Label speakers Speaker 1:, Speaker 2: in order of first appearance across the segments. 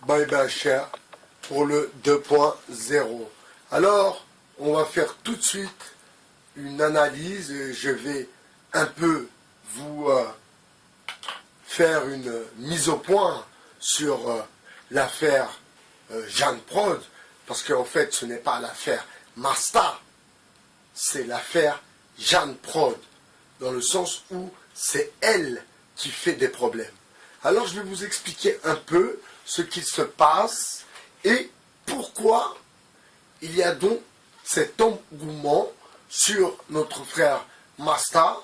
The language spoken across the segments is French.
Speaker 1: Bye bye cher pour le 2.0. Alors, on va faire tout de suite une analyse et je vais un peu vous faire une mise au point sur l'affaire Jeanne Prod, parce qu'en fait ce n'est pas l'affaire Masta, c'est l'affaire Jeanne Prod, dans le sens où c'est elle qui fait des problèmes. Alors je vais vous expliquer un peu ce qu'il se passe et pourquoi il y a donc cet engouement sur notre frère Masta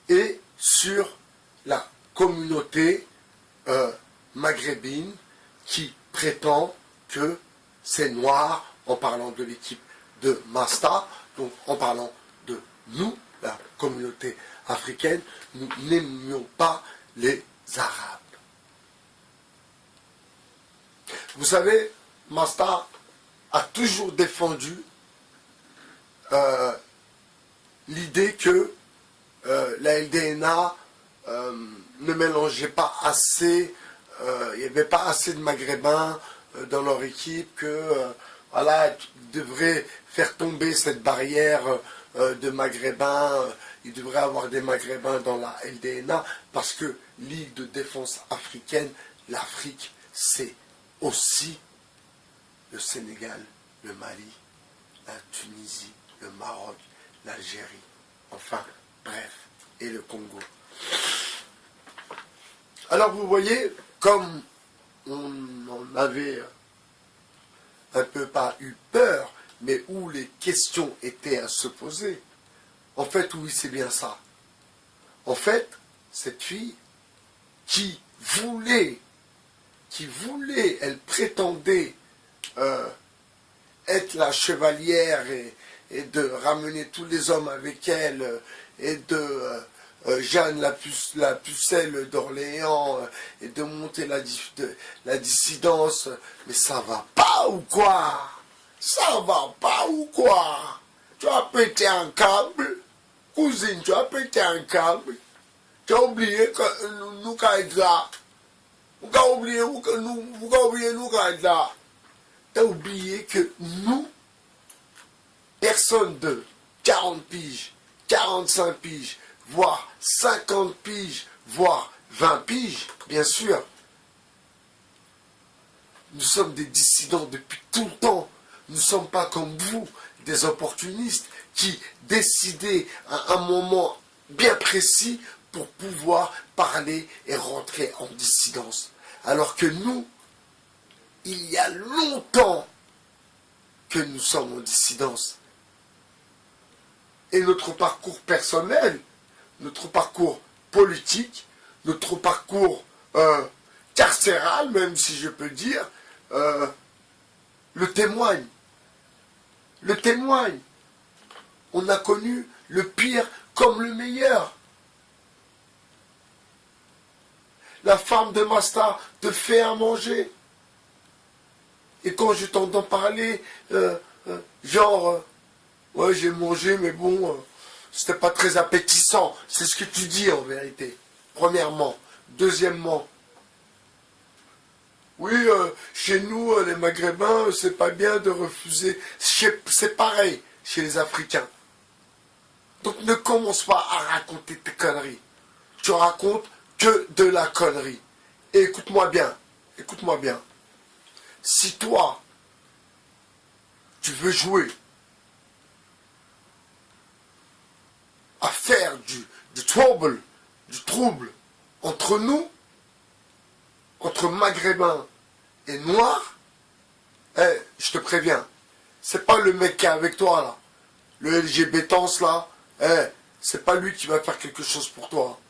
Speaker 1: et sur la communauté maghrébine qui prétend que c'est noir, en parlant de l'équipe de Masta, donc en parlant de nous, la communauté africaine, nous n'aimions pas les Arabes. Vous savez, Masta a toujours défendu l'idée que la LDNA ne mélangeait pas assez, il n'y avait pas assez de Maghrébins dans leur équipe, que voilà, ils devraient faire tomber cette barrière de Maghrébins, il devrait avoir des Maghrébins dans la LDNA, parce que Ligue de défense africaine, l'Afrique, c'est aussi le Sénégal, le Mali, la Tunisie, le Maroc, l'Algérie, enfin, bref, et le Congo. Alors vous voyez, comme on en avait un peu pas eu peur, mais où les questions étaient à se poser, en fait, oui, c'est bien ça. En fait, cette fille qui voulait, elle prétendait être la chevalière et de ramener tous les hommes avec elle, et de Jeanne la pucelle d'Orléans, et de monter la dissidence. Mais ça va pas ou quoi? Ça va pas ou quoi? Tu as pété un câble? Cousine, tu as pété un câble? Tu as oublié que nous qu'à être là? Vous avez oublié nous qu'à être là? Tu as oublié que nous, personne de 40 piges, 45 piges, voire 50 piges, voire 20 piges, bien sûr, nous sommes des dissidents depuis tout le temps. Nous ne sommes pas comme vous, des opportunistes qui décidaient à un moment bien précis pour pouvoir parler et rentrer en dissidence. Alors que nous, il y a longtemps que nous sommes en dissidence. Et notre parcours personnel, notre parcours politique, notre parcours carcéral, même si je peux dire, le témoigne. Le témoigne. On a connu le pire comme le meilleur. La femme de Masta te fait à manger. Et quand je t'entends parler, ouais, j'ai mangé, mais bon, c'était pas très appétissant. C'est ce que tu dis en vérité. Premièrement. Deuxièmement, oui, chez nous, les Maghrébins, c'est pas bien de refuser. C'est pareil chez les Africains. Donc ne commence pas à raconter tes conneries. Tu racontes que de la connerie. Et écoute-moi bien, écoute-moi bien. Si toi, tu veux jouer à faire du trouble entre nous, entre Maghrébins et Noirs, je te préviens, c'est pas le mec qui est avec toi là, le LGBTance là, c'est pas lui qui va faire quelque chose pour toi.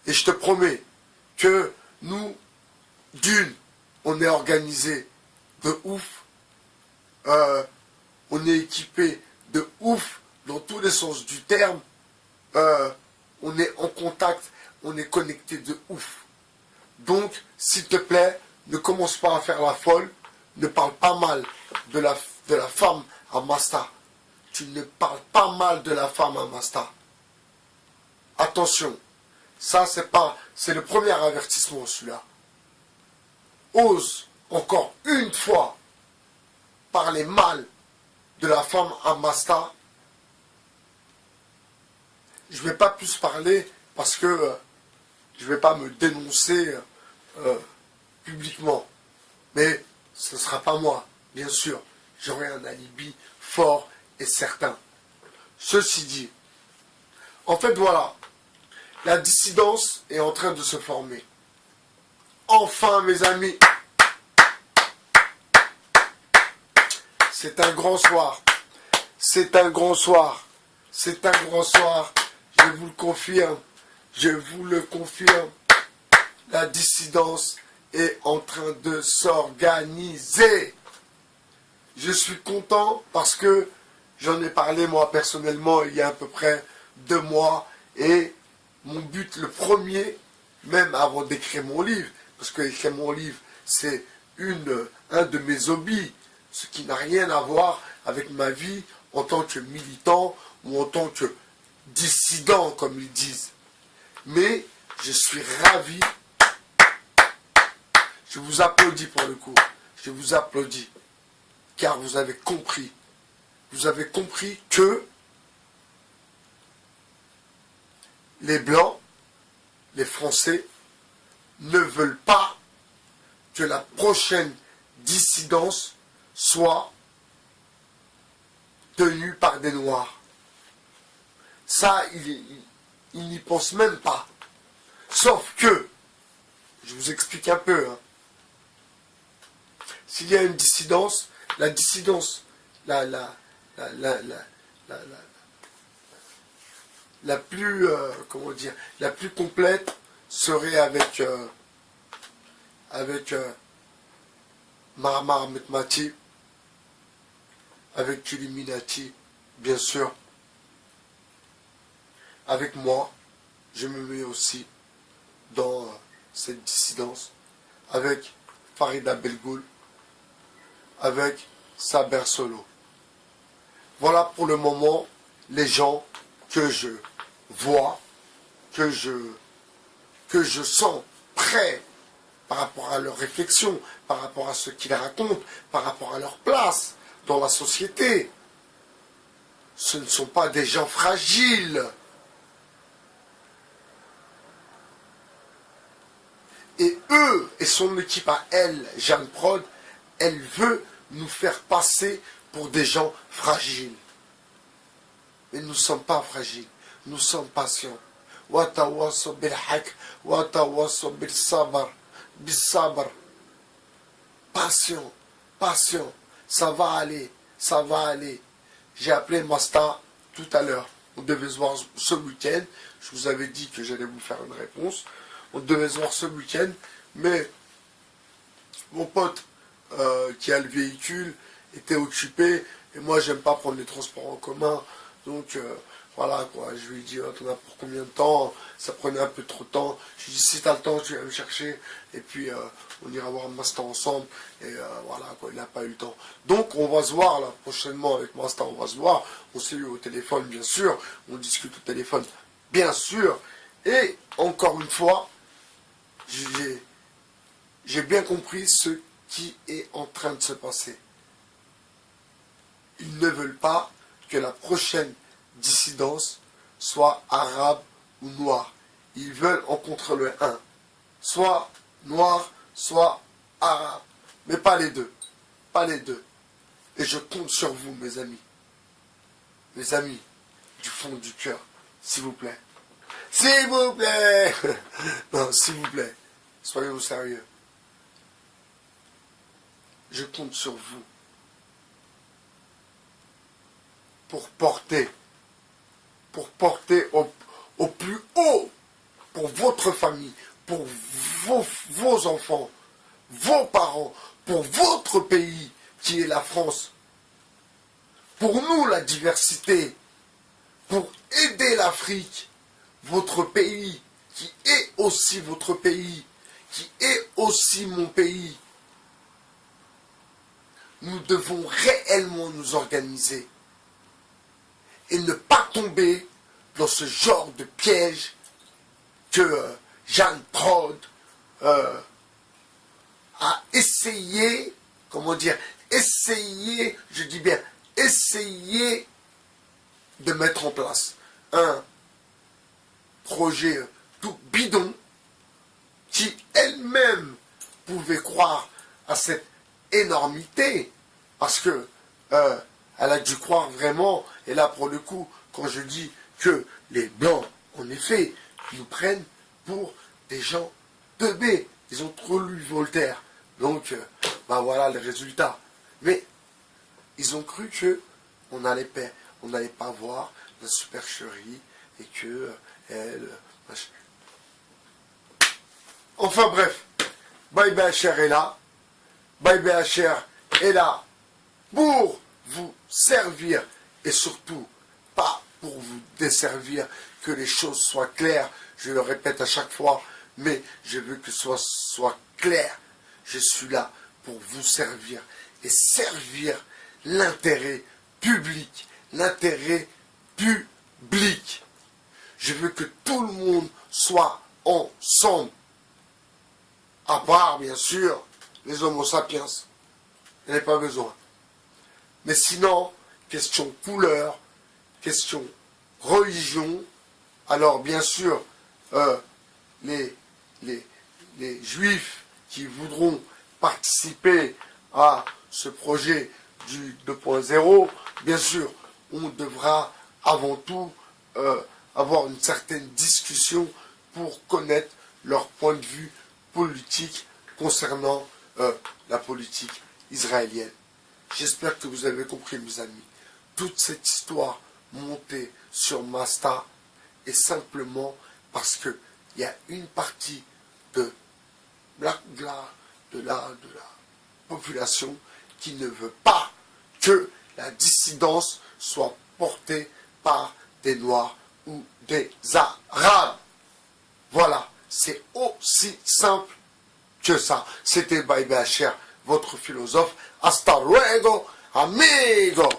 Speaker 1: Et je te promets que nous, d'une, on est organisé de ouf, on est équipé de ouf dans tous les sens du terme, on est en contact, on est connecté de ouf. Donc, s'il te plaît, ne commence pas à faire la folle, ne parle pas mal de la femme à Masta. Tu ne parles pas mal de la femme à Masta. Attention, ça c'est le premier avertissement celui-là. Ose encore une fois parler mal de la femme à Masta, je ne vais pas plus parler parce que je ne vais pas me dénoncer publiquement. Mais ce ne sera pas moi, bien sûr. J'aurai un alibi fort et certain. Ceci dit, en fait voilà, la dissidence est en train de se former. Enfin mes amis, c'est un grand soir. C'est un grand soir. C'est un grand soir. Je vous le confirme. Je vous le confirme. La dissidence est en train de s'organiser. Je suis content parce que j'en ai parlé moi personnellement il y a à peu près 2 mois. Et mon but, le premier, même avant d'écrire mon livre, parce que écrire mon livre, c'est un de mes hobbies, ce qui n'a rien à voir avec ma vie en tant que militant ou en tant que dissident, comme ils disent. Mais je suis ravi. Je vous applaudis pour le coup. Je vous applaudis. Car vous avez compris. Vous avez compris que les Blancs, les Français, ne veulent pas que la prochaine dissidence soit tenue par des Noirs. Ça, ils n'y pensent même pas. Sauf que, je vous explique un peu, hein, s'il y a une dissidence, la dissidence, la plus, comment dire, la plus complète serait avec Mahamar Metmati, avec Illuminati, bien sûr. Avec moi, je me mets aussi dans cette dissidence, avec Farida Belgoul, avec Saber Solo. Voilà pour le moment les gens que je vois, que je sens prêts par rapport à leurs réflexions, par rapport à ce qu'ils racontent, par rapport à leur place dans la société. Ce ne sont pas des gens fragiles. Et eux, et son équipe à elle, Jeanne Prod, elle veut nous faire passer pour des gens fragiles. Mais nous ne sommes pas fragiles, nous sommes patients. Watawaso bil haq, watawaso bil sabar, bil sabr. Patient, patient, ça va aller, ça va aller. J'ai appelé Masta tout à l'heure. On devait se voir ce week-end. Je vous avais dit que j'allais vous faire une réponse. On devait se voir ce week-end, mais mon pote qui a le véhicule était occupé, et moi j'aime pas prendre les transports en commun, donc voilà quoi, je lui ai dit, t'en as pour combien de temps? Ça prenait un peu trop de temps. Je lui ai dit, si t'as le temps, tu viens me chercher, et puis on ira voir Masta ensemble, et voilà quoi, il n'a pas eu le temps. Donc on va se voir là, prochainement avec Masta, on va se voir, on s'est eu au téléphone bien sûr, on discute au téléphone bien sûr, et encore une fois, j'ai bien compris ce qui est en train de se passer. Ils ne veulent pas que la prochaine dissidence soit arabe ou noire. Ils veulent en contrôler un. Soit noir, soit arabe. Mais pas les deux. Pas les deux. Et je compte sur vous, mes amis. Mes amis, du fond du cœur, s'il vous plaît. S'il vous plaît. Non, s'il vous plaît. Soyez au sérieux. Je compte sur vous pour porter au plus haut, pour votre famille, pour vos enfants, vos parents, pour votre pays qui est la France, pour nous la diversité, pour aider l'Afrique, votre pays qui est aussi votre pays, qui est aussi mon pays. Nous devons réellement nous organiser et ne pas tomber dans ce genre de piège que Jeanne Prod a essayer, comment dire, essayer, je dis bien, essayer de mettre en place un projet tout bidon qui elle-même pouvait croire à cette énormité, parce que elle a dû croire vraiment, et là pour le coup, quand je dis que les Blancs, en effet, nous prennent pour des gens teubés, ils ont trop lu Voltaire, donc ben voilà le résultat. Mais ils ont cru que on n'allait pas voir la supercherie et que elle... Enfin bref, Bye BHR est là. Bye BHR est là pour vous servir et surtout pas pour vous desservir, que les choses soient claires. Je le répète à chaque fois, mais je veux que ce soit clair. Je suis là pour vous servir et servir l'intérêt public. L'intérêt public. Je veux que tout le monde soit ensemble. À part, bien sûr, les homo sapiens. Il n'y en a pas besoin. Mais sinon, question couleur, question religion, alors bien sûr, les juifs qui voudront participer à ce projet du 2.0, bien sûr, on devra avant tout avoir une certaine discussion pour connaître leur point de vue politique concernant la politique israélienne. J'espère que vous avez compris, mes amis. Toute cette histoire montée sur Masta est simplement parce qu'il y a une partie de la population qui ne veut pas que la dissidence soit portée par des Noirs ou des Arabes. Voilà, c'est aussi simple que ça. C'était Bye BHR, votre philosophe. Hasta luego, amigo.